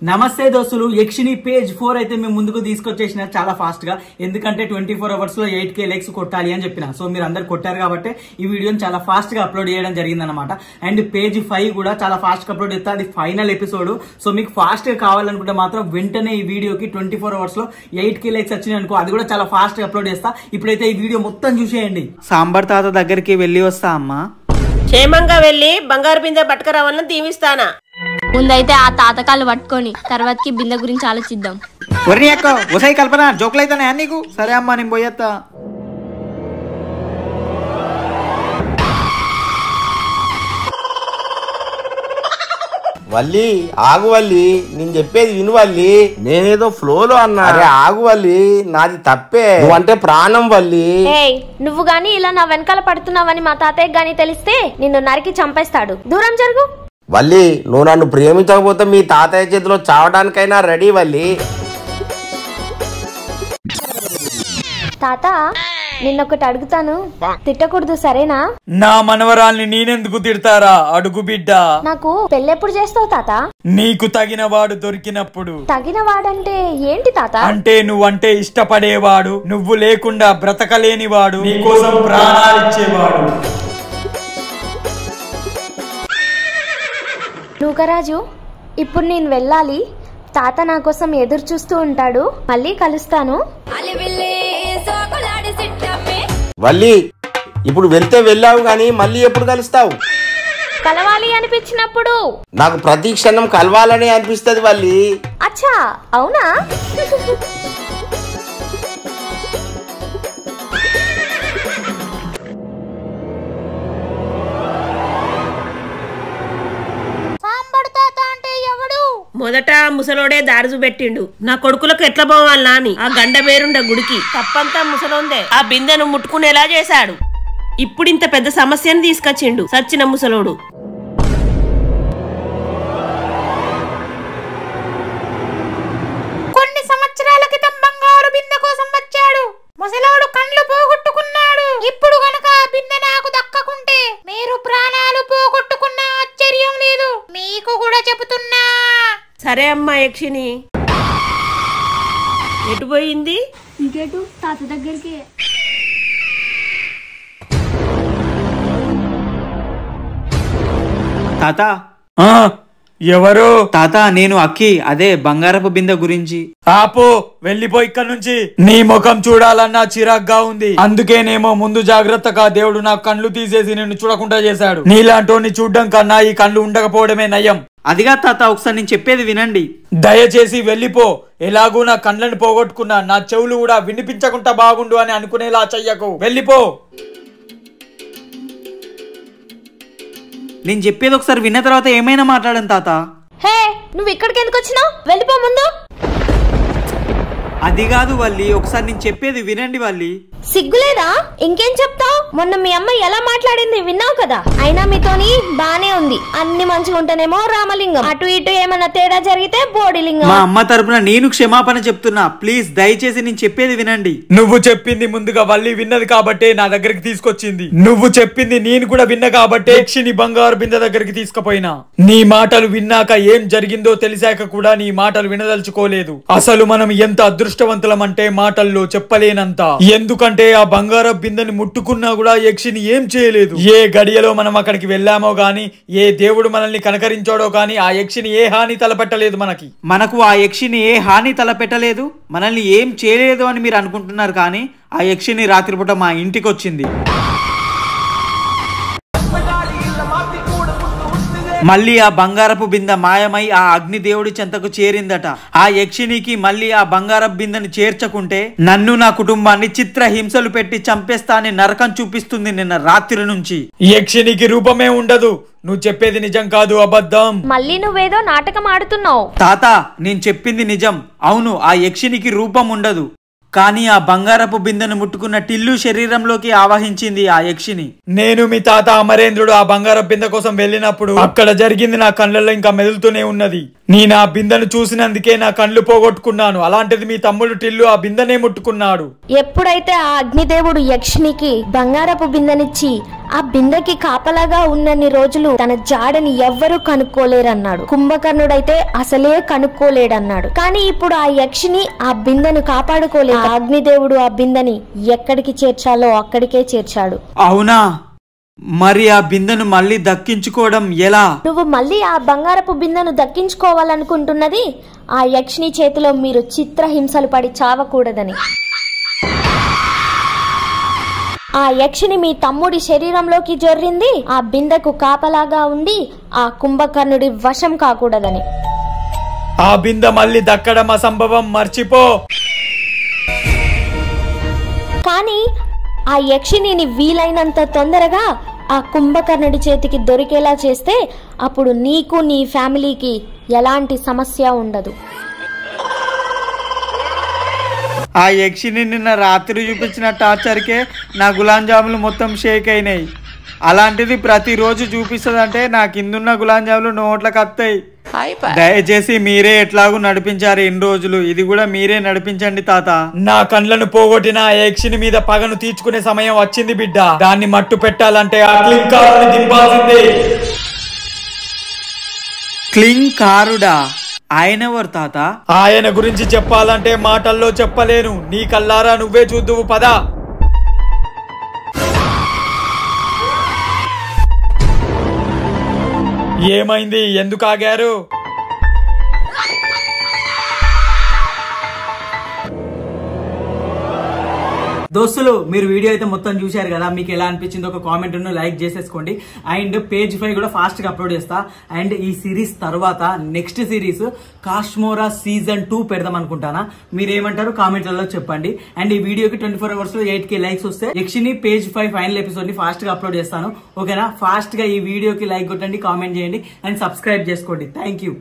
నమస్తే దోస్తులు, యక్షిని పేజ్ 4 అయితే మేము ముందుకు తీసుకొచ్చేసిన చాలా ఫాస్ట్ గా. ఎందుకంటే 24 hours లో 8K లైక్స్ కొట్టాలి అని చెప్పిన. సో మీరు అందరు కొట్టారు కాబట్టి ఈ వీడియోని చాలా ఫాస్ట్ గా అప్లోడ్ చేయడం జరిగింది అనమాట. అండ్ పేజ్ 5 కూడా చాలా ఫాస్ట్ గా అప్లోడ్ చేస్తా. అది ఫైనల్ ఎపిసోడ్. సో మీకు ఫాస్ట్ గా కావాలనుకుంటే మాత్రం వెంటనే ఈ వీడియోకి 24 hours లో 8K లైక్స్ వచ్చినాయి అనుకో, అది కూడా చాలా ఫాస్ట్ గా అప్లోడ్ చేస్తా. ఇప్పుడైతే ఈ వీడియో మొత్తం చూసేయండి. సాంబార్ తాత దగ్గరికి వెళ్ళి వస్తా అమ్మా. క్షేమంగా వెళ్ళి బంగారు బిందె పట్టుకురావాలని దీవిస్తానా. ముందైతే ఆ తాతకాలు పట్టుకొని తర్వాతకి బిందె గురించి ఆలోచిద్దాం. ఒరి అక్క ఒసాయి కల్పన జోకులైతానే నీకు. సరే అమ్మా నేను పోయేత్తా. వల్లి ఆగు వల్లి, నేను చెప్పేది విను వల్లి. నేనేదో ఫ్లోలో అన్నా. అరే ఆగు వల్లి, నాది తప్పే. నువ్వంటే ప్రాణం వల్లి. నువ్వు గాని ఇలా నా వెనకాల పడుతున్నావని మా తాతయ్య గాని తెలిస్తే నిన్ను నరికి చంపేస్తాడు. దూరం జరుగు. వల్లి, నువ్వు నన్ను ప్రేమించకపోతే మీ తాతయ్య చేతిలో చావడానికైనా రెడీ వల్లి. తాత నిన్నొకటి అడుగుతాను, తిట్టకూడదు సరేనా? నా మనవరాల్ని నేనెందుకు తిడతారా? అడుగు బిడ్డ. నాకు పెళ్ళెప్పుడు చేస్తావు తాత? నీకు తగిన వాడు దొరికినప్పుడు. తగిన వాడంటే ఏంటి తాత? అంటే నువ్వంటే ఇష్టపడేవాడు, నువ్వు లేకుండా బ్రతకలేనివాడు, నీకోసం ప్రాణాలిచ్చేవాడు. నూకరాజు, ఇప్పుడు నేను వెళ్ళాలి. తాత నా కోసం ఎదురు చూస్తూ ఉంటాడు. మళ్ళీ కలుస్తాను. వల్లి, ఇప్పుడు వెళ్తే వెళ్ళావు గాని మళ్ళీ ఎప్పుడు కలుస్తావు? కలవాలి అనిపించినప్పుడు. నాకు ప్రతి క్షణం కలవాలని అనిపిస్తుంది వల్లి. అచ్చా అవునా? మొదట ముసలోడే దారి చూపెట్టిండు. నా కొడుకులకు ఎట్లా పోవాలనా అని ఆ గండ పేరుండ గుడికి. తప్పంతా ముసలోందే. ఆ బిందెను ముట్టుకునేలా చేశాడు. ఇప్పుడు ఇంత పెద్ద సమస్యను తీసుకొచ్చిండు సచ్చిన ముసలోడు. కొన్ని సంవత్సరాల క్రితం బంగారు బిందె కోసం వచ్చాడు. ముసలోడు కండ్లు పోగొట్టుకున్నాడు. ఇప్పుడు గనక ఆ బిందె నాకు దక్కకుంటే మీరు ప్రాణాలు పోగొట్టుకున్న ఆశ్చర్యం లేదు. మీకు కూడా చెబుతున్నా. సరే అమ్మా యక్షిని. ఎటు పోయింది? ఇంకేటు తాత దగ్గరికి. తాత ఎవరు? తాత నేను అక్కి, అదే బంగారపు బిందె గురించి. ఆపు, వెళ్ళిపో ఇక్కడ నుంచి. నీ ముఖం చూడాలన్నా చిరాగ్గా ఉంది. అందుకేనేమో ముందు జాగ్రత్తగా దేవుడు నా కళ్ళు తీసేసి నిన్ను చూడకుండా చేశాడు. నీలాంటోని చూడ్డం కన్నా ఈ కళ్ళు ఉండకపోవడమే నయం. అదిగా తాత, ఒకసారి నేను చెప్పేది వినండి. దయచేసి వెళ్ళిపో. ఎలాగూ నా కళ్ళని పోగొట్టుకున్నా, నా చెవులు కూడా వినిపించకుండా బాగుండు అని అనుకునేలా చెయ్యకు. వెళ్ళిపో. నేను చెప్పేది ఒకసారి విన్న తర్వాత ఏమైనా మాట్లాడను తాత. హే, నువ్వు ఇక్కడికి ఎందుకు వచ్చినావు? వెళ్ళిపో ముందు. అది కాదు వల్లి, ఒకసారి నేను చెప్పేది వినండి వల్లి. సిగ్గులేదా? ఇంకేం చెప్తావు? మొన్న మీ అమ్మ ఎలా మాట్లాడింది విన్నావు కదా. అయినా మీతోని బానే ఉంది. అన్ని మంచిగా ఉంటేనేమో రామలింగం, అటు ఇటు ఏమన్నా తేడా జరిగితే బోడిలింగం. మా అమ్మ తరపున నేను క్షమాపణ చెప్తున్నా. ప్లీజ్ దయచేసి నేను చెప్పేది వినండి. నువ్వు చెప్పింది ముందుగా వల్లి విన్నది కాబట్టే నా దగ్గరికి తీసుకొచ్చింది. నువ్వు చెప్పింది నేను కూడా విన్నా కాబట్టే యక్షిని బంగారు బిందె దగ్గరికి తీసుకుపోయినా. నీ మాటలు విన్నాక ఏం జరిగిందో తెలిసాక కూడా నీ మాటలు వినదలుచుకోలేదు. అసలు మనం ఎంత అదృష్టవంతులం అంటే మాటల్లో చెప్పలేనంత. ఎందుకంటే ఆ బంగారు బిందెని ముట్టుకున్నా కూడా యక్షిని ఏం చేయలేదు. ఏ గడియలో మనం అక్కడికి వెళ్ళామో గాని, ఏ దేవుడు మనల్ని కనకరించాడో గాని ఆ యక్షిని ఏ హాని తలపెట్టలేదు. మనకు ఆ యక్షిని ఏ హాని తలపెట్టలేదు, మనల్ని ఏం చేయలేదు అని మీరు అనుకుంటున్నారు. కానీ ఆ యక్షిని రాత్రిపూట మా ఇంటికి వచ్చింది. మళ్ళీ ఆ బంగారపు బిందె మాయమై ఆ అగ్నిదేవుడి చెంతకు చేరిందట. ఆ యక్షినికి మళ్ళీ ఆ బంగారపు బిందెని చేర్చకుంటే నన్ను నా కుటుంబాన్ని చిత్ర హింసలు పెట్టి చంపేస్తా అని నరకం చూపిస్తుంది నిన్న రాత్రి నుంచి. యక్షినికి రూపమే ఉండదు. నువ్వు చెప్పేది నిజం కాదు, అబద్ధం. మళ్ళీ నువ్వేదో నాటకం ఆడుతున్నావు. తాత, నేను చెప్పింది నిజం. అవును, ఆ యక్షినికి రూపం ఉండదు. కానీ ఆ బంగారపు బిందెను ముట్టుకున్న టిల్లు శరీరంలోకి ఆవాహించింది ఆ యక్షిని. నేను మీ తాత అమరేంద్రుడు ఆ బంగారపు బిందె కోసం వెళ్ళినప్పుడు అక్కడ జరిగింది నా కళ్ళల్లో ఇంకా మెదులుతూనే ఉన్నది. నేను ఆ బిందెను చూసినందుకే నా కళ్ళు పోగొట్టుకున్నాను. అలాంటిది మీ తమ్ముడు టిల్లు ఆ బిందెనే ముట్టుకున్నాడు. ఎప్పుడైతే ఆ అగ్నిదేవుడు యక్షినికి బంగారపు బిందెనిచ్చి ఆ బిందెకి కాపలాగా ఉన్నన్ని రోజులు తన జాడని ఎవ్వరూ కనుక్కోలేరన్నాడు. కుంభకర్ణుడైతే అసలే కనుక్కోలేడన్నాడు. కానీ ఇప్పుడు ఆ యక్షిని ఆ బిందెను కాపాడుకోలేదు. ఆ అగ్నిదేవుడు ఆ బిందెని ఎక్కడికి చేర్చాలో అక్కడికే చేర్చాడు. అవునా? మరి ఆ బిందెను మళ్ళీ దక్కించుకోవడం ఎలా? నువ్వు మళ్ళీ ఆ బంగారపు బిందెను దక్కించుకోవాలనుకుంటున్నది ఆ యక్షిని చేతిలో మీరు చిత్రహింసలు పడి చావకూడదని. ఆ యక్షిని మీ తమ్ముడి శరీరంలోకి జొర్రింది ఆ బిందెకు కాపలాగా ఉండి ఆ కుంభకర్ణుడి వశం కాకూడదని. ఆ బిందె మళ్ళీ దక్కడం అసంభవం, మర్చిపో. కానీ ఆ యక్షిని వీలైనంత తొందరగా ఆ కుంభకర్ణుడి చేతికి దొరికేలా చేస్తే అప్పుడు నీకు నీ ఫ్యామిలీకి ఎలాంటి సమస్య ఉండదు. ఆ యక్షిని నిన్న రాత్రి చూపించిన టార్చర్కే నా గులాం జాములు మొత్తం షేక్ అయినాయి. అలాంటిది ప్రతిరోజు చూపిస్తుందంటే నా కిందున్న గులాం జాములు నోట్లకు వస్తాయి. దయచేసి మీరే ఎట్లాగూ నడిపించారు ఇన్ని రోజులు, ఇది కూడా మీరే నడిపించండి తాత. నా కండ్లను పోగొట్టిన ఆ యక్షిని మీద పగను తీర్చుకునే సమయం వచ్చింది బిడ్డ. దాన్ని మట్టు పెట్టాలంటే ఆ క్లింకారుని దింపాల్సిందే. క్లింకారుడా? ఆయన ఎవరు తాత? ఆయన గురించి చెప్పాలంటే మాటల్లో చెప్పలేను. నీ కల్లారా నువ్వే చూద్దువు, పద. ఏమైంది? ఎందుకు ఆగారు? దోస్తులు, మీరు వీడియో అయితే మొత్తం చూశారు కదా. మీకు ఎలా అనిపించిందో ఒక కామెంట్ లైక్ చేసేసుకోండి. అండ్ పేజ్ 5 కూడా ఫాస్ట్ గా అప్లోడ్ చేస్తా. అండ్ ఈ సిరీస్ తర్వాత నెక్స్ట్ సిరీస్ కాశ్మోరా సీజన్ 2 పెడదాం అనుకుంటానా. మీరేమంటారు కామెంట్లలో చెప్పండి. అండ్ ఈ వీడియోకి 24 hours లో 8K లైక్స్ వస్తే యక్షిని పేజ్ 5 ఫైనల్ ఎపిసోడ్ ని ఫాస్ట్ గా అప్లోడ్ చేస్తాను. ఓకేనా? ఫాస్ట్ గా ఈ వీడియోకి లైక్ కొట్టండి, కామెంట్ చేయండి అండ్ సబ్స్క్రైబ్ చేసుకోండి. Thank you.